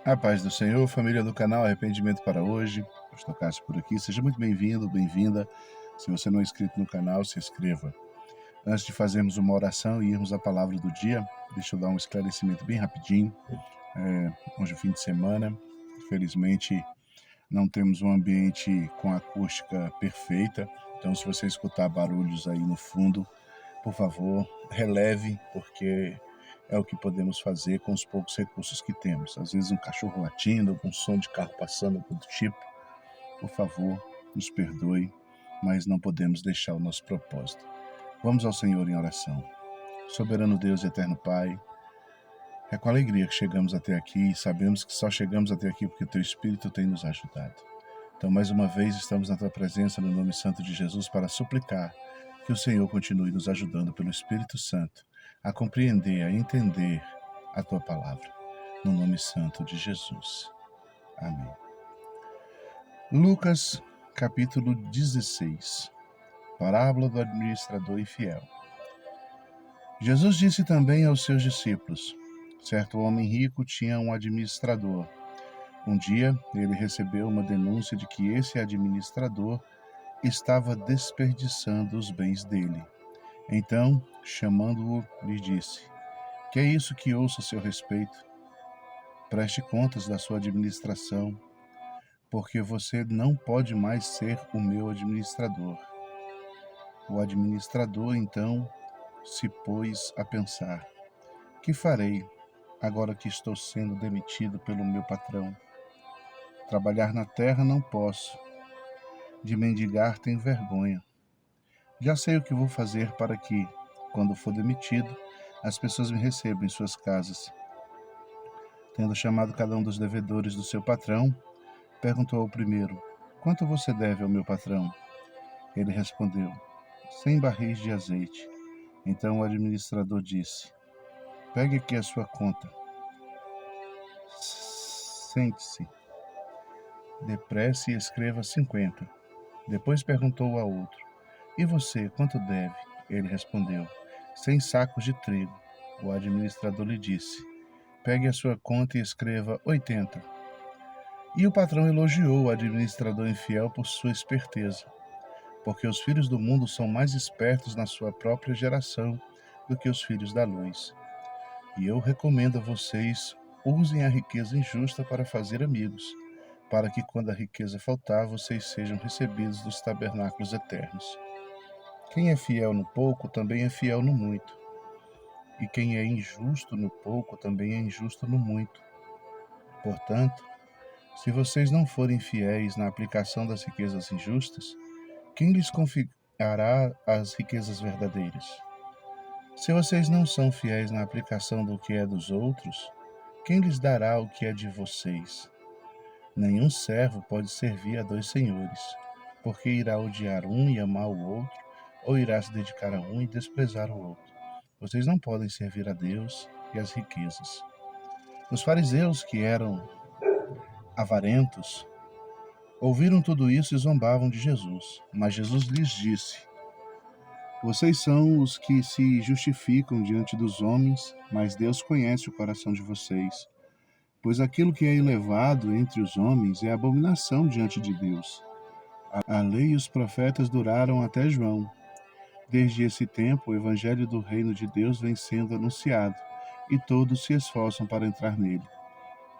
A paz do Senhor, família do canal Arrependimento para Hoje. Pastor Cássio por aqui. Seja muito bem-vindo, bem-vinda. Se você não é inscrito no canal, se inscreva. Antes de fazermos uma oração e irmos à palavra do dia, deixa eu dar um esclarecimento bem rapidinho. Hoje é fim de semana. Infelizmente, não temos um ambiente com acústica perfeita. Então, se você escutar barulhos aí no fundo, por favor, releve, porque é o que podemos fazer com os poucos recursos que temos. Às vezes um cachorro latindo, algum som de carro passando, algum do tipo. Por favor, nos perdoe, mas não podemos deixar o nosso propósito. Vamos ao Senhor em oração. Soberano Deus e eterno Pai, é com alegria que chegamos até aqui e sabemos que só chegamos até aqui porque o Teu Espírito tem nos ajudado. Então, mais uma vez, estamos na Tua presença no nome santo de Jesus para suplicar que o Senhor continue nos ajudando pelo Espírito Santo a compreender, a entender a Tua palavra. No nome santo de Jesus. Amém. Lucas, capítulo 16. Parábola do administrador infiel. Jesus disse também aos seus discípulos: certo homem rico tinha um administrador. Um dia, ele recebeu uma denúncia de que esse administrador estava desperdiçando os bens dele. Então, chamando-o, lhe disse: que é isso que ouço a seu respeito? Preste contas da sua administração, porque você não pode mais ser o meu administrador. O administrador, então, se pôs a pensar: que farei agora que estou sendo demitido pelo meu patrão? Trabalhar na terra não posso. De mendigar tenho vergonha. Já sei o que vou fazer para que, quando for demitido, as pessoas me recebam em suas casas. Tendo chamado cada um dos devedores do seu patrão, perguntou ao primeiro: quanto você deve ao meu patrão? Ele respondeu: 100 barris de azeite. Então o administrador disse: pegue aqui a sua conta. Sente-se depressa e escreva 50. Depois perguntou ao outro: e você, quanto deve? Ele respondeu: 100 sacos de trigo. O administrador lhe disse: pegue a sua conta e escreva 80. E o patrão elogiou o administrador infiel por sua esperteza, porque os filhos do mundo são mais espertos na sua própria geração do que os filhos da luz. E eu recomendo a vocês: usem a riqueza injusta para fazer amigos, para que quando a riqueza faltar, vocês sejam recebidos dos tabernáculos eternos. Quem é fiel no pouco também é fiel no muito, e quem é injusto no pouco também é injusto no muito. Portanto, se vocês não forem fiéis na aplicação das riquezas injustas, quem lhes confiará as riquezas verdadeiras? Se vocês não são fiéis na aplicação do que é dos outros, quem lhes dará o que é de vocês? Nenhum servo pode servir a 2 senhores, porque irá odiar um e amar o outro, ou irá se dedicar a um e desprezar o outro. Vocês não podem servir a Deus e às riquezas. Os fariseus, que eram avarentos, ouviram tudo isso e zombavam de Jesus. Mas Jesus lhes disse: vocês são os que se justificam diante dos homens, mas Deus conhece o coração de vocês. Pois aquilo que é elevado entre os homens é abominação diante de Deus. A lei e os profetas duraram até João. Desde esse tempo, o evangelho do reino de Deus vem sendo anunciado, e todos se esforçam para entrar nele.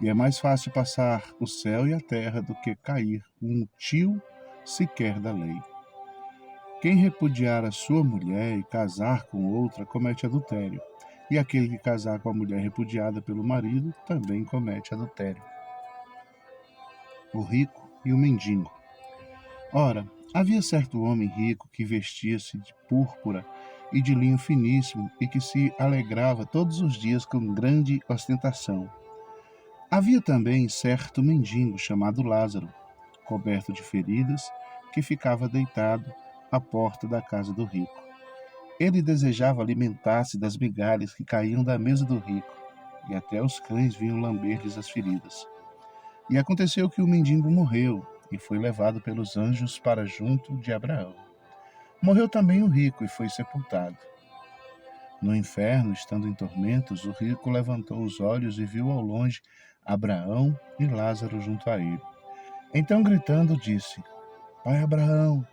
E é mais fácil passar o céu e a terra do que cair um tio sequer da lei. Quem repudiar a sua mulher e casar com outra comete adultério, e aquele que casar com a mulher repudiada pelo marido também comete adultério. O rico e o mendigo. Ora, havia certo homem rico que vestia-se de púrpura e de linho finíssimo e que se alegrava todos os dias com grande ostentação. Havia também certo mendigo chamado Lázaro, coberto de feridas, que ficava deitado à porta da casa do rico. Ele desejava alimentar-se das migalhas que caíam da mesa do rico, e até os cães vinham lamber-lhes as feridas. E aconteceu que o mendigo morreu, e foi levado pelos anjos para junto de Abraão. Morreu também o rico e foi sepultado. No inferno, estando em tormentos, o rico levantou os olhos e viu ao longe Abraão e Lázaro junto a ele. Então, gritando, disse: Pai Abraão,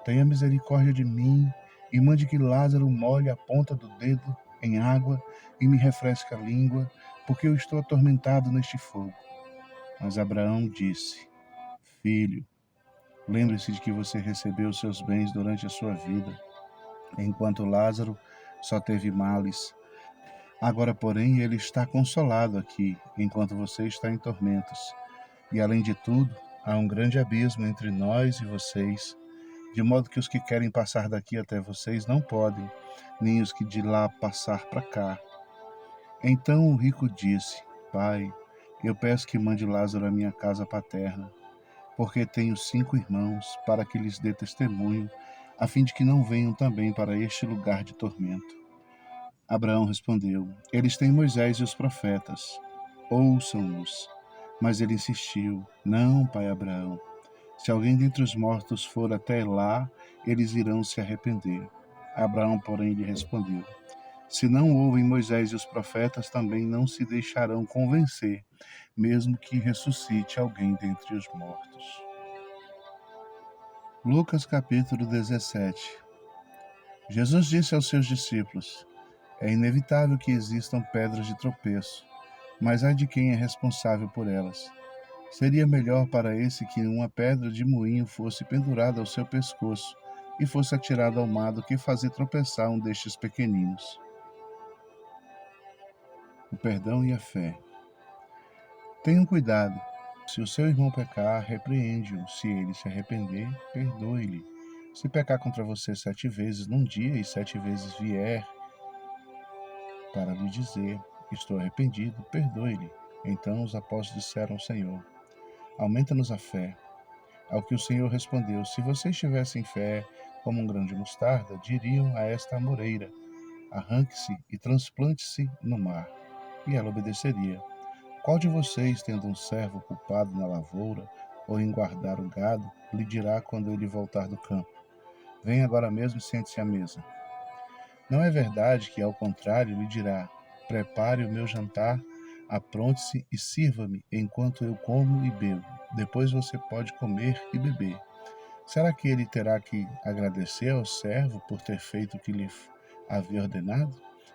tenha misericórdia de mim e mande que Lázaro molhe a ponta do dedo em água e me refresque a língua, porque eu estou atormentado neste fogo. Mas Abraão disse: Filho, lembre-se de que você recebeu seus bens durante a sua vida, enquanto Lázaro só teve males. Agora, porém, ele está consolado aqui, enquanto você está em tormentos. E, além de tudo, há um grande abismo entre nós e vocês, de modo que os que querem passar daqui até vocês não podem, nem os que de lá passar para cá. Então o rico disse: Pai, eu peço que mande Lázaro à minha casa paterna, porque tenho 5 irmãos, para que lhes dê testemunho, a fim de que não venham também para este lugar de tormento. Abraão respondeu: Eles têm Moisés e os profetas. Ouçam-nos. Mas ele insistiu: Não, pai Abraão. Se alguém dentre os mortos for até lá, eles irão se arrepender. Abraão, porém, lhe respondeu: Se não ouvem Moisés e os profetas, também não se deixarão convencer, mesmo que ressuscite alguém dentre os mortos. Lucas capítulo 17. Jesus disse aos seus discípulos: É inevitável que existam pedras de tropeço, mas ai de quem é responsável por elas. Seria melhor para esse que uma pedra de moinho fosse pendurada ao seu pescoço e fosse atirada ao mar do que fazer tropeçar um destes pequeninos. O perdão e a fé. Tenham cuidado. Se o seu irmão pecar, repreende-o. Se ele se arrepender, perdoe-lhe. Se pecar contra você 7 vezes num dia e 7 vezes vier para lhe dizer: Estou arrependido, perdoe-lhe. Então os apóstolos disseram ao Senhor: Aumenta-nos a fé. Ao que o Senhor respondeu: Se vocês tivessem fé como um grão de mostarda, diriam a esta amoreira: Arranque-se e transplante-se no mar. E ela obedeceria. Qual de vocês, tendo um servo ocupado na lavoura ou em guardar o gado, lhe dirá quando ele voltar do campo: Venha agora mesmo e sente-se à mesa? Não é verdade que, ao contrário, lhe dirá: Prepare o meu jantar, apronte-se e sirva-me enquanto eu como e bebo. Depois você pode comer e beber. Será que ele terá que agradecer ao servo por ter feito o que lhe havia ordenado?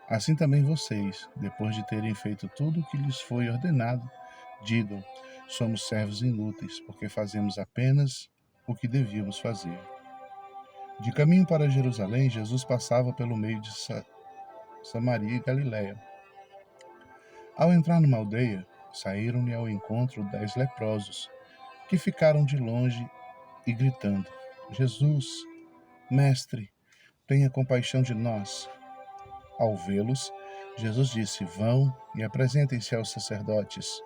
Assim também vocês, depois de terem feito tudo o que lhes foi ordenado, digam: Somos servos inúteis, porque fazemos apenas o que devíamos fazer. De caminho para Jerusalém, Jesus passava pelo meio de Samaria e Galiléia. Ao entrar numa aldeia, saíram-lhe ao encontro 10 leprosos, que ficaram de longe e gritando: Jesus, mestre, tenha compaixão de nós. Ao vê-los, Jesus disse: Vão e apresentem-se aos sacerdotes.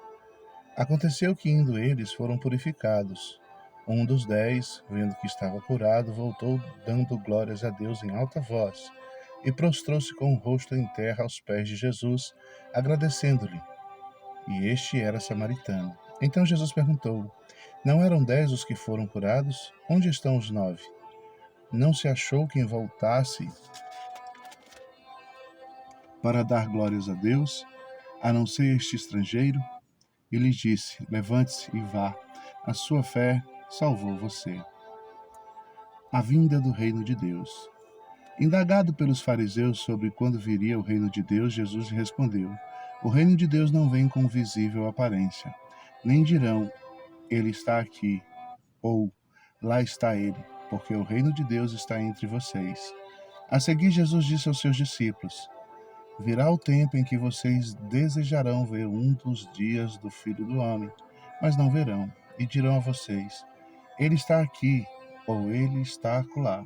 Aconteceu que, indo eles, foram purificados. Um dos 10, vendo que estava curado, voltou dando glórias a Deus em alta voz, e prostrou-se com o rosto em terra aos pés de Jesus, agradecendo-lhe. E este era samaritano. Então Jesus perguntou: Não eram 10 os que foram curados? Onde estão os 9? Não se achou quem voltasse para dar glórias a Deus, a não ser este estrangeiro? E lhe disse: Levante-se e vá, a sua fé salvou você. A vinda do reino de Deus. Indagado pelos fariseus sobre quando viria o reino de Deus, Jesus lhe respondeu: O reino de Deus não vem com visível aparência, nem dirão: Ele está aqui, ou lá está ele, porque o reino de Deus está entre vocês. A seguir, Jesus disse aos seus discípulos: Virá o tempo em que vocês desejarão ver um dos dias do Filho do Homem, mas não verão, e dirão a vocês: Ele está aqui, ou ele está acolá.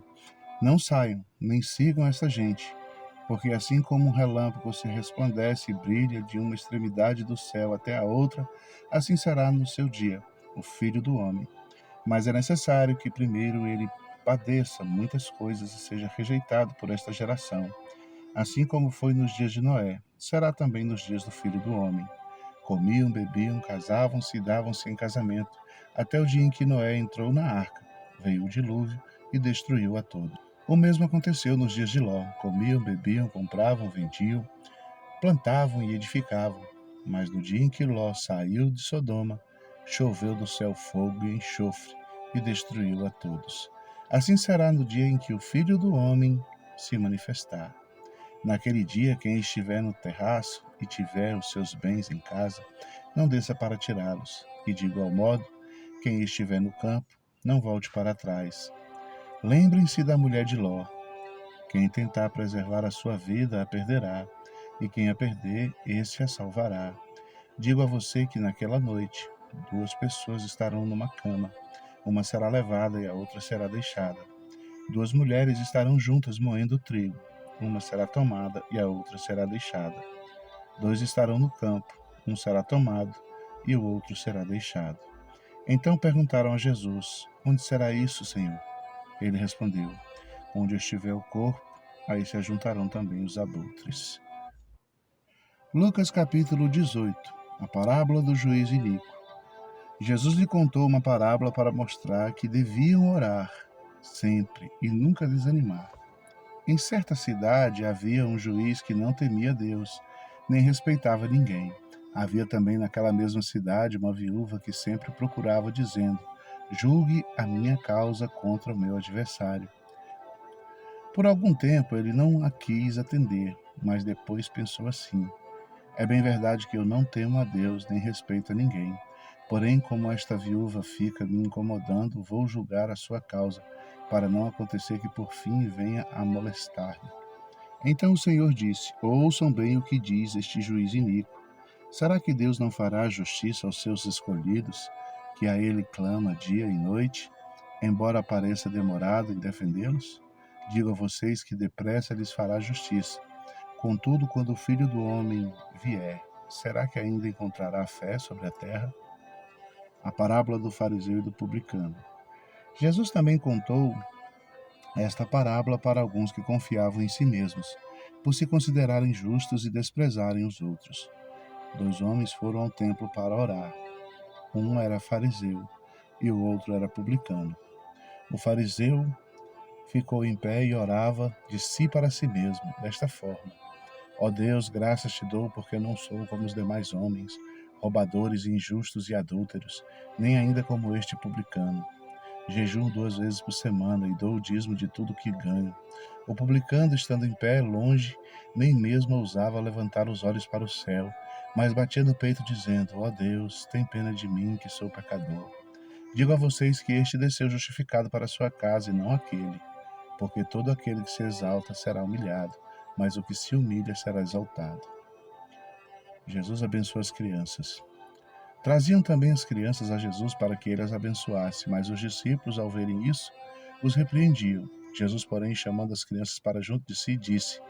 Não saiam, nem sigam essa gente, porque assim como um relâmpago se resplandece e brilha de uma extremidade do céu até a outra, assim será no seu dia, o Filho do Homem. Mas é necessário que primeiro ele padeça muitas coisas e seja rejeitado por esta geração. Assim como foi nos dias de Noé, será também nos dias do Filho do Homem. Comiam, bebiam, casavam-se e davam-se em casamento, até o dia em que Noé entrou na arca. Veio o dilúvio e destruiu a todos. O mesmo aconteceu nos dias de Ló. Comiam, bebiam, compravam, vendiam, plantavam e edificavam. Mas no dia em que Ló saiu de Sodoma, choveu do céu fogo e enxofre e destruiu a todos. Assim será no dia em que o Filho do Homem se manifestar. Naquele dia, quem estiver no terraço e tiver os seus bens em casa, não desça para tirá-los. E de igual modo, quem estiver no campo, não volte para trás. Lembrem-se da mulher de Ló. Quem tentar preservar a sua vida a perderá, e quem a perder, esse a salvará. Digo a você que naquela noite, duas pessoas estarão numa cama. Uma será levada e a outra será deixada. Duas mulheres estarão juntas moendo trigo. Uma será tomada e a outra será deixada. Dois estarão no campo. Um será tomado e o outro será deixado. Então perguntaram a Jesus: Onde será isso, Senhor? Ele respondeu: Onde estiver o corpo, aí se ajuntarão também os abutres. Lucas capítulo 18. A parábola do juiz iníquo. Jesus lhe contou uma parábola para mostrar que deviam orar sempre e nunca desanimar. Em certa cidade havia um juiz que não temia Deus, nem respeitava ninguém. Havia também naquela mesma cidade uma viúva que sempre procurava, dizendo: Julgue a minha causa contra o meu adversário. Por algum tempo ele não a quis atender, mas depois pensou assim: É bem verdade que eu não temo a Deus nem respeito a ninguém. Porém, como esta viúva fica me incomodando, vou julgar a sua causa, para não acontecer que por fim venha a molestar-me. Então o Senhor disse: Ouçam bem o que diz este juiz iníquo. Será que Deus não fará justiça aos seus escolhidos, que a ele clama dia e noite, embora pareça demorado em defendê-los? Digo a vocês que depressa lhes fará justiça. Contudo, quando o Filho do Homem vier, será que ainda encontrará fé sobre a terra? A parábola do fariseu e do publicano. Jesus também contou esta parábola para alguns que confiavam em si mesmos, por se considerarem justos e desprezarem os outros. Dois homens foram ao templo para orar. Um era fariseu e o outro era publicano. O fariseu ficou em pé e orava de si para si mesmo, desta forma: Ó Deus, graças te dou porque não sou como os demais homens, roubadores, injustos e adúlteros, nem ainda como este publicano. Jejuo 2 vezes por semana e dou o dízimo de tudo que ganho. O publicano, estando em pé, longe, nem mesmo ousava levantar os olhos para o céu, mas batia no peito dizendo: Ó Deus, tem pena de mim, que sou pecador. Digo a vocês que este desceu justificado para a sua casa e não aquele, porque todo aquele que se exalta será humilhado, mas o que se humilha será exaltado. Jesus abençoa as crianças. Traziam também as crianças a Jesus para que ele as abençoasse, mas os discípulos, ao verem isso, os repreendiam. Jesus, porém, chamando as crianças para junto de si, disse: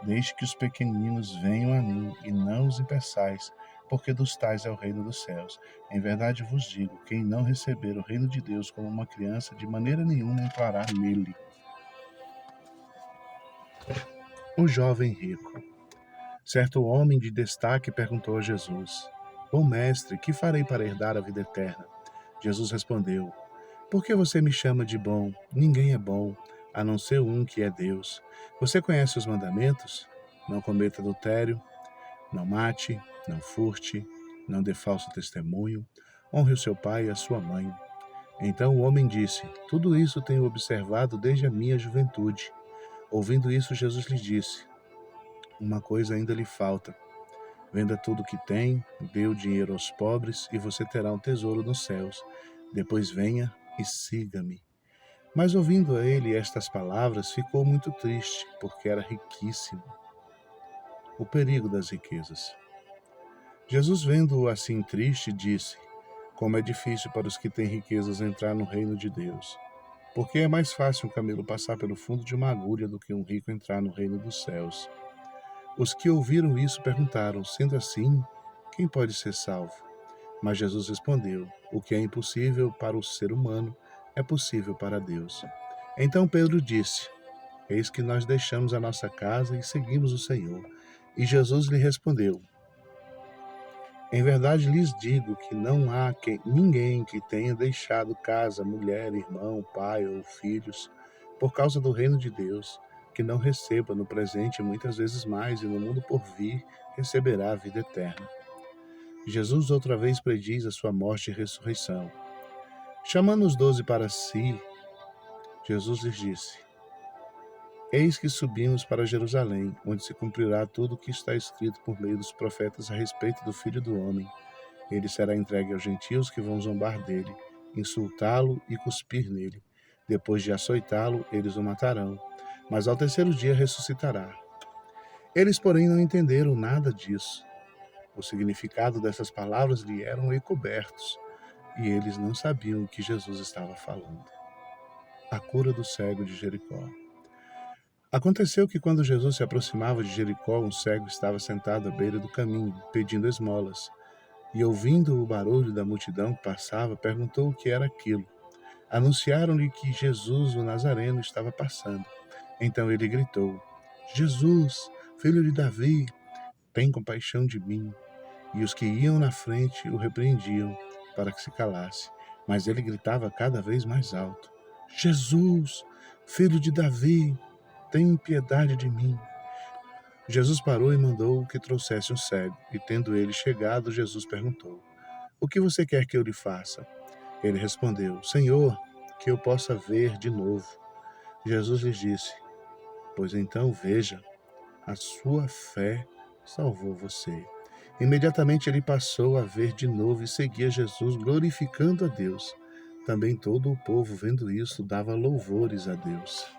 Deixe que os pequeninos venham a mim, e não os impeçais, porque dos tais é o reino dos céus. Em verdade vos digo, quem não receber o reino de Deus como uma criança, de maneira nenhuma entrará nele. O jovem rico. Certo homem de destaque perguntou a Jesus: Bom mestre, que farei para herdar a vida eterna? Jesus respondeu: Por que você me chama de bom? Ninguém é bom, a não ser um que é Deus. Você conhece os mandamentos? Não cometa adultério, não mate, não furte, não dê falso testemunho, honre o seu pai e a sua mãe. Então o homem disse: Tudo isso tenho observado desde a minha juventude. Ouvindo isso, Jesus lhe disse: Uma coisa ainda lhe falta. Venda tudo o que tem, dê o dinheiro aos pobres e você terá um tesouro nos céus. Depois venha e siga-me. Mas ouvindo a ele estas palavras, ficou muito triste, porque era riquíssimo. O perigo das riquezas. Jesus, vendo-o assim triste, disse: Como é difícil para os que têm riquezas entrar no reino de Deus. Porque é mais fácil um camelo passar pelo fundo de uma agulha do que um rico entrar no reino dos céus. Os que ouviram isso perguntaram: Sendo assim, quem pode ser salvo? Mas Jesus respondeu: O que é impossível para o ser humano é possível para Deus. Então Pedro disse: Eis que nós deixamos a nossa casa e seguimos o Senhor. E Jesus lhe respondeu: Em verdade lhes digo que não há ninguém que tenha deixado casa, mulher, irmão, pai ou filhos, por causa do reino de Deus, que não receba no presente muitas vezes mais e no mundo por vir receberá a vida eterna. Jesus outra vez prediz a sua morte e ressurreição. Chamando os 12 para si, Jesus lhes disse: Eis que subimos para Jerusalém, onde se cumprirá tudo o que está escrito por meio dos profetas a respeito do Filho do Homem. Ele será entregue aos gentios que vão zombar dele, insultá-lo e cuspir nele. Depois de açoitá-lo, eles o matarão, mas ao terceiro dia ressuscitará. Eles, porém, não entenderam nada disso. O significado dessas palavras lhe eram encobertos, e eles não sabiam o que Jesus estava falando. A cura do cego de Jericó. Aconteceu que quando Jesus se aproximava de Jericó, um cego estava sentado à beira do caminho, pedindo esmolas. E ouvindo o barulho da multidão que passava, perguntou o que era aquilo. Anunciaram-lhe que Jesus, o Nazareno, estava passando. Então ele gritou: Jesus, filho de Davi, tem compaixão de mim. E os que iam na frente o repreendiam para que se calasse. Mas ele gritava cada vez mais alto: Jesus, filho de Davi, tem piedade de mim. Jesus parou e mandou que trouxesse um cego. E tendo ele chegado, Jesus perguntou: O que você quer que eu lhe faça? Ele respondeu: Senhor, que eu possa ver de novo. Jesus lhes disse: Pois então veja, a sua fé salvou você. Imediatamente ele passou a ver de novo e seguia Jesus, glorificando a Deus. Também todo o povo, vendo isso, dava louvores a Deus.